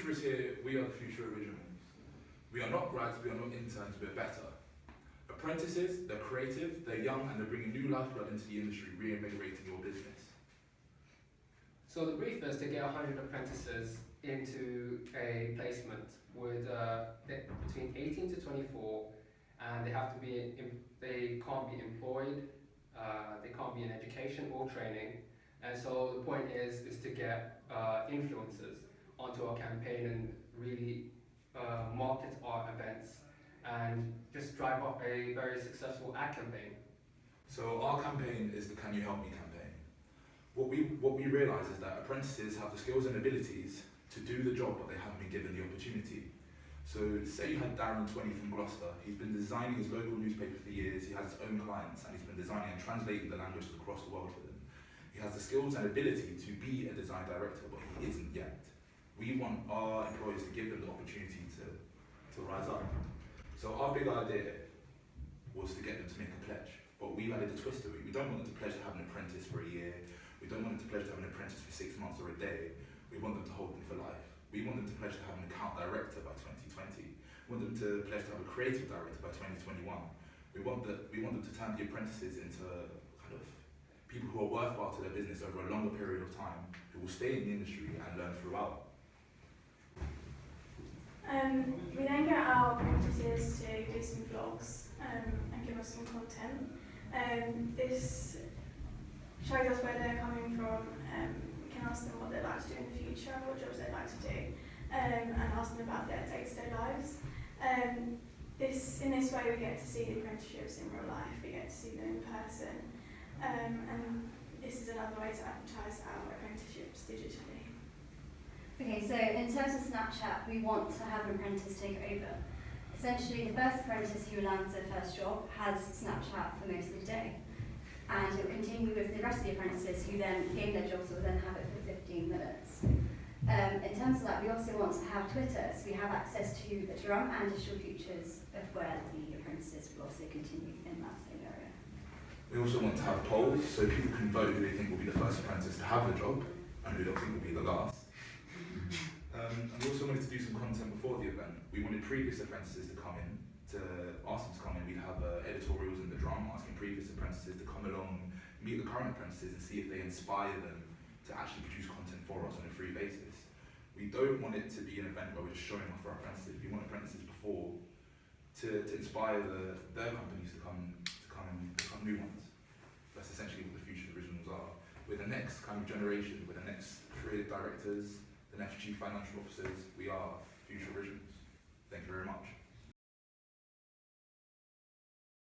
mantra is here, we are the future originals. We are not grads, we are not interns, we're better. Apprentices, they're creative, they're young, and they're bringing new lifeblood into the industry, reinvigorating your business. So the brief is to get 100 apprentices into a placement with between 18 to 24, and they have to be, they can't be employed, they can't be in education or training. And so the point is to get influencers onto our campaign and really market our events and just drive up a very successful ad campaign. So our campaign is the Can You Help Me campaign. What we realise is that apprentices have the skills and abilities to do the job, but they haven't been given the opportunity. So say you had Darren 20 from Gloucester. He's been designing his local newspaper for years, he has his own clients, and he's been designing and translating the languages across the world for them. He has the skills and ability to be a design director, but he isn't yet. We want our employers to give them the opportunity to rise up. So our big idea was to get them to make a pledge, but we've added a twist to it. We don't want them to pledge to have an apprentice for a year. We don't want them to pledge to have an apprentice for 6 months or a day. We want them to hold them for life. We want them to pledge to have an account director by 2020. We want them to pledge to have a creative director by 2021. We want them to turn the apprentices into kind of people who are worthwhile to their business over a longer period of time, who will stay in the industry and learn throughout. We then get our apprentices to do some vlogs and give us some content. This shows us where they're coming from. We can ask them what they'd like to do in the future, what jobs they'd like to do, and ask them about their day-to-day lives. In this way we get to see the apprenticeships in real life, we get to see them in person, and this is another way to advertise our apprenticeships digitally. Okay, so in terms of Snapchat, we want to have an apprentice take over. Essentially, the first apprentice who lands their first job has Snapchat for most of the day. And it will continue with the rest of the apprentices who then gain their jobs will then have it for 15 minutes. In terms of that, we also want to have Twitter, so we have access to the drum and digital features of where the apprentices will also continue in that same area. We also want to have polls so people can vote who they think will be the first apprentice to have the job and who they think will be the last. And we also wanted to do some content before the event. We wanted previous apprentices to come in, to ask them to come in. We'd have editorials in the drum asking previous apprentices to come along, meet the current apprentices and see if they inspire them to actually produce content for us on a free basis. We don't want it to be an event where we're just showing off our apprentices. We want apprentices before to inspire their companies to come and become new ones. That's essentially what the future originals are. We're the next kind of generation, we're the next creative directors, the next chief financial officers. We are future originals. Thank you very much.